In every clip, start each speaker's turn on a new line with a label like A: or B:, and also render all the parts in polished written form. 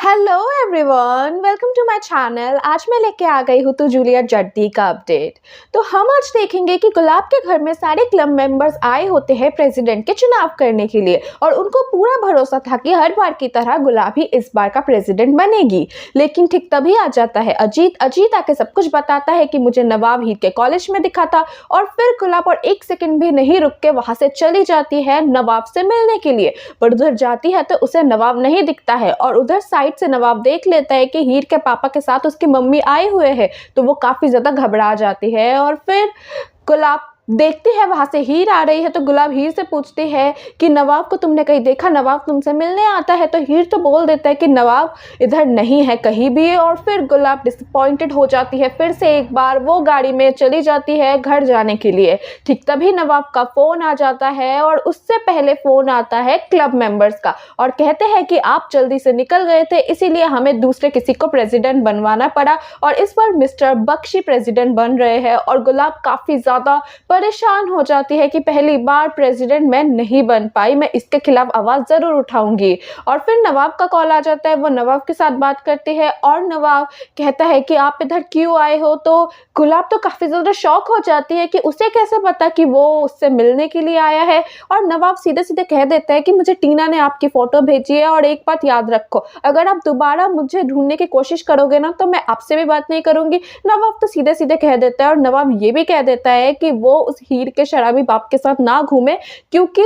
A: Hello everyone, welcome to my channel. आज मैं लेके आ गई हूँ तो जूलियट जट्टी का अपडेट। तो हम आज देखेंगे कि गुलाब के घर में सारे क्लब मेंबर्स आए होते हैं प्रेसिडेंट के चुनाव करने के लिए और उनको पूरा भरोसा था कि हर बार की तरह गुलाब ही इस बार का प्रेसिडेंट बनेगी। लेकिन ठीक तभी आ जाता है अजीत आके सब कुछ बताता है कि मुझे नवाब हीर के कॉलेज में दिखा था। और फिर गुलाब और एक सेकंड भी नहीं रुक के वहां से चली जाती है नवाब से मिलने के लिए। पर उधर जाती है तो उसे नवाब नहीं दिखता है और उधर साइड से नवाब देख लेता है कि हीर के पापा के साथ उसकी मम्मी आए हुए हैं, तो वो काफी ज्यादा घबरा जाती है। और फिर गुलाब देखती है वहां से हीर आ रही है तो गुलाब हीर से पूछती है कि नवाब को तुमने कहीं देखा, नवाब तुमसे मिलने आता है? तो हीर तो बोल देता है कि नवाब इधर नहीं है कहीं भी। और फिर गुलाब डिसअपॉइंटेड हो जाती है, फिर से एक बार वो गाड़ी में चली जाती है घर जाने के लिए। ठीक तभी नवाब का फोन आ जाता है और उससे पहले फोन आता है क्लब मेंबर्स का और कहते हैं कि आप जल्दी से निकल गए थे, इसीलिए हमें दूसरे किसी को प्रेसिडेंट बनवाना पड़ा और इस बार मिस्टर बख्शी प्रेसिडेंट बन रहे हैं। और गुलाब काफी ज्यादा परेशान हो जाती है कि पहली बार प्रेसिडेंट मैं नहीं बन पाई, मैं इसके खिलाफ आवाज जरूर उठाऊंगी। और फिर नवाब का कॉल आ जाता है, वो नवाब के साथ बात करती है और नवाब कहता है कि आप इधर क्यों आए हो? तो गुलाब तो काफी ज्यादा शॉक हो जाती है कि उसे कैसे पता कि वो उससे मिलने के लिए आया है। और नवाब सीधे सीधे कह देता है कि मुझे टीना ने आपकी फोटो भेजी है और एक बात याद रखो, अगर आप दोबारा मुझे ढूंढने की कोशिश करोगे ना तो मैं आपसे भी बात नहीं करूंगी। नवाब तो सीधे सीधे कह देता है और नवाब ये भी कह देता है कि वो उस हीर के शराबी बाप के साथ ना घूमे, क्योंकि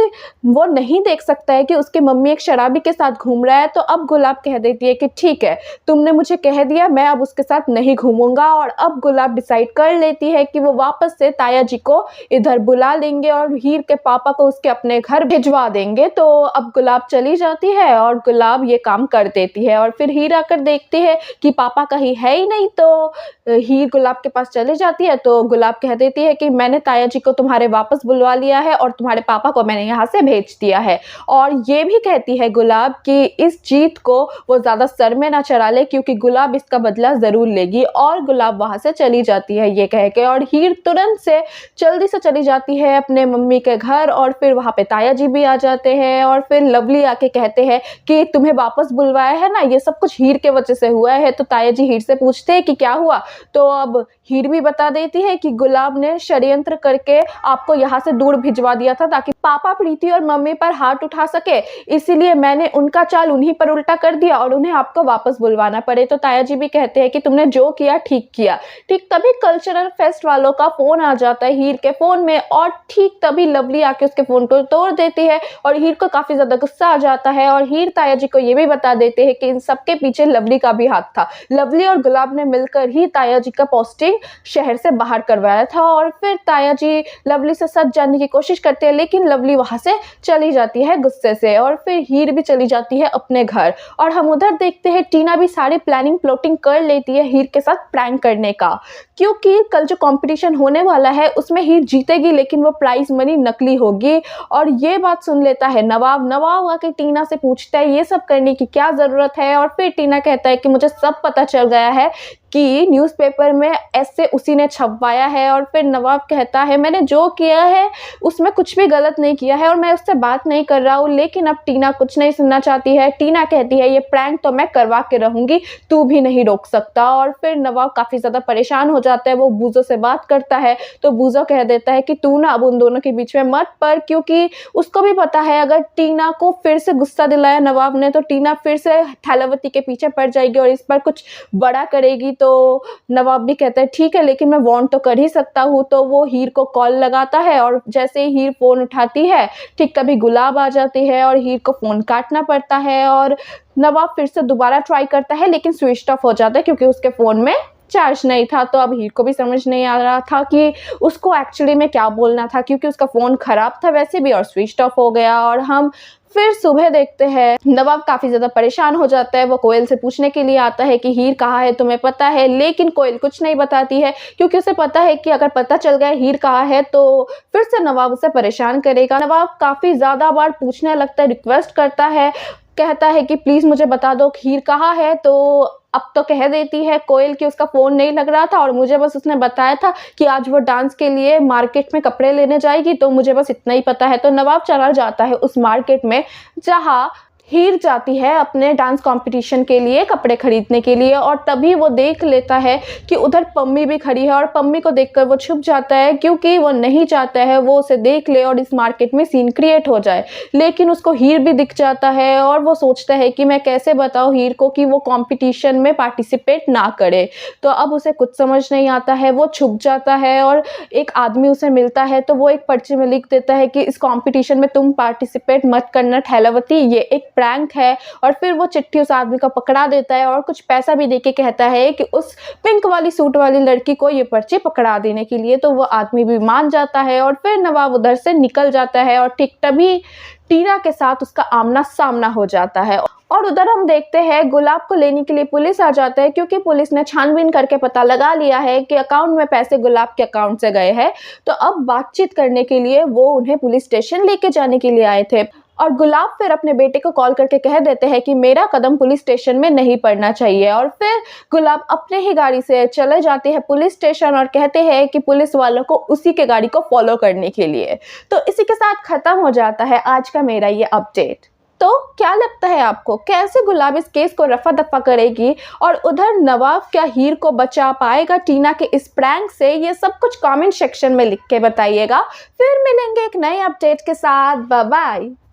A: वो नहीं देख सकता है कि उसकी मम्मी एक शराबी के साथ घूम रहा है। तो अब गुलाब कह देती है कि ठीक है, तुमने मुझे कह दिया, मैं अब उसके साथ नहीं घूमूंगा। और अब गुलाब डिसाइड कर लेती है कि वो वापस से ताया जी को इधर बुला लेंगे और हीर के पापा को उसके अपने घर भिजवा देंगे। तो अब गुलाब चली जाती है और गुलाब ये काम कर देती है। और फिर हीर आकर देखती है कि पापा कहीं है ही नहीं, तो हीर गुलाब के पास चली जाती है। तो गुलाब कह देती है कि मैंने ताया जी को तुम्हारे वापस बुलवा लिया है और तुम्हारे पापा को मैंने यहाँ से भेज दिया है। और ये भी कहती है गुलाब कि इस जीत को वो ज्यादा सर में ना चढ़ा ले, क्योंकि गुलाब इसका बदला जरूर लेगी। और गुलाब वहां से चली जाती है ये कह के। और हीर तुरंत से जल्दी से चली जाती है अपने मम्मी के घर और फिर वहां पे ताया जी भी आ जाते हैं। और फिर लवली आके कहते हैं कि तुम्हें वापस बुलवाया है ना, ये सब कुछ हीर के वजह से हुआ है। तो ताया जी हीर से पूछते हैं कि क्या हुआ? तो अब हीर भी बता देती है कि गुलाब ने षड्यंत्र करके आपको यहाँ से दूर भिजवा दिया था ताकि पापा प्रीति और मम्मी पर हाथ उठा सके, इसीलिए मैंने उनका चाल उन्हीं पर उल्टा कर दिया और उन्हें आपको वापस बुलवाना पड़े। तो ताया जी भी कहते हैं कि तुमने जो किया ठीक किया। ठीक तभी कल्चरल फेस्ट वालों का फोन आ जाता है हीर के फोन में और ठीक तभी लवली आके उसके फोन को तोड़ देती है और हीर को काफी ज्यादा गुस्सा आ जाता है। और हीर ताया जी को ये भी बता देते हैं कि इन सबके पीछे लवली का भी हाथ था, लवली और गुलाब ने मिलकर ही ताया जी का पोस्टिंग शहर से बाहर करवाया था। और फिर ताया जी लवली से सच जानने की कोशिश करते हैं, लेकिन लवली वहां से चली जाती है गुस्से से। और फिर हीर भी चली जाती है अपने घर और हम उधर देखते हैं टीना भी सारी प्लानिंग प्लॉटिंग कर लेती है हीर के साथ प्रैंक करने का, क्योंकि कल जो कंपटीशन होने वाला है उसमें हीर जीतेगी लेकिन वो प्राइज मनी नकली होगी। और ये बात सुन लेता है नवाब आके टीना से पूछता है ये सब करने की क्या जरूरत है? और फिर टीना कहता है कि मुझे सब पता चल गया है कि न्यूज़पेपर में ऐसे उसी ने छपवाया है। और फिर नवाब कहता है मैंने जो किया है उसमें कुछ भी गलत नहीं किया है और मैं उससे बात नहीं कर रहा हूँ। लेकिन अब टीना कुछ नहीं सुनना चाहती है। टीना कहती है ये प्रैंक तो मैं करवा के रहूंगी, तू भी नहीं रोक सकता। और फिर नवाब काफी ज्यादा परेशान हो जाता है, वो बूजो से बात करता है तो बूजो कह देता है कि तू ना अब उन दोनों के बीच में मत पड़, क्योंकि उसको भी पता है अगर टीना को फिर से गुस्सा दिलाया नवाब ने तो टीना फिर से थैलावती के पीछे पड़ जाएगी और इस पर कुछ बड़ा करेगी। तो नवाब भी कहता है ठीक है, लेकिन मैं वार्न तो कर ही सकता हूँ। तो वो हीर को कॉल लगाता है और जैसे ही हीर फोन उठाती है ठीक तभी गुलाब आ जाती है और हीर को फोन काटना पड़ता है। और नवाब फिर से दोबारा ट्राई करता है लेकिन स्विच ऑफ हो जाता है क्योंकि उसके फोन में चार्ज नहीं था। तो अब हीर को भी समझ नहीं आ रहा था कि उसको एक्चुअली में क्या बोलना था, क्योंकि उसका फोन खराब था वैसे भी और स्विच ऑफ हो गया। और हम फिर सुबह देखते हैं नवाब काफी ज्यादा परेशान हो जाता है, वो कोयल से पूछने के लिए आता है कि हीर कहाँ है, तुम्हें पता है? लेकिन कोयल कुछ नहीं बताती है क्योंकि उसे पता है कि अगर पता चल गया हीर कहाँ है तो फिर से नवाब उसे परेशान करेगा। नवाब काफी ज्यादा बार पूछने लगता है, रिक्वेस्ट करता है, कहता है कि प्लीज मुझे बता दो हीर कहाँ है। तो अब तो कह देती है कोयल कि उसका फोन नहीं लग रहा था और मुझे बस उसने बताया था कि आज वो डांस के लिए मार्केट में कपड़े लेने जाएगी, तो मुझे बस इतना ही पता है। तो नवाब चला जाता है उस मार्केट में जहाँ हीर जाती है अपने डांस कंपटीशन के लिए कपड़े खरीदने के लिए और तभी वो देख लेता है कि उधर पम्मी भी खड़ी है और पम्मी को देखकर वो छुप जाता है क्योंकि वो नहीं चाहता है वो उसे देख ले और इस मार्केट में सीन क्रिएट हो जाए। लेकिन उसको हीर भी दिख जाता है और वो सोचता है कि मैं कैसे बताऊँ हीर को कि वो कंपटीशन में पार्टिसिपेट ना करे। तो अब उसे कुछ समझ नहीं आता है, वो छुप जाता है और एक आदमी उसे मिलता है तो वो एक पर्चे में लिख देता है कि इस कंपटीशन में तुम पार्टिसिपेट मत करना ठैलावती, ये एक प्रैंक है। और फिर वो चिट्ठी उस आदमी को पकड़ा देता है और कुछ पैसा भी देके कहता है कि उस पिंक वाली सूट वाली लड़की को ये पर्ची पकड़ा देने के लिए। तो वो आदमी भी मान जाता है और फिर नवाब उधर से निकल जाता है और ठीक तभी टीना के साथ उसका आमना सामना हो जाता है। और उधर हम देखते हैं गुलाब को लेने के लिए पुलिस आ जाता है क्योंकि पुलिस ने छानबीन करके पता लगा लिया है कि अकाउंट में पैसे गुलाब के अकाउंट से गए हैं। तो अब बातचीत करने के लिए वो उन्हें पुलिस स्टेशन लेके जाने के लिए आए थे। और गुलाब फिर अपने बेटे को कॉल करके कह देते हैं कि मेरा कदम पुलिस स्टेशन में नहीं पड़ना चाहिए। और फिर गुलाब अपने ही गाड़ी से चले जाते हैं पुलिस स्टेशन और कहते हैं कि पुलिस वालों को उसी के गाड़ी को फॉलो करने के लिए। तो इसी के साथ खत्म हो जाता है आज का मेरा ये अपडेट। तो क्या लगता है आपको, कैसे गुलाब इस केस को रफा दफा करेगी और उधर नवाब क्या हीर को बचा पाएगा टीना के इस प्रैंक से? ये सब कुछ कमेंट सेक्शन में लिख के बताइएगा। फिर मिलेंगे एक नए अपडेट के साथ। Bye bye.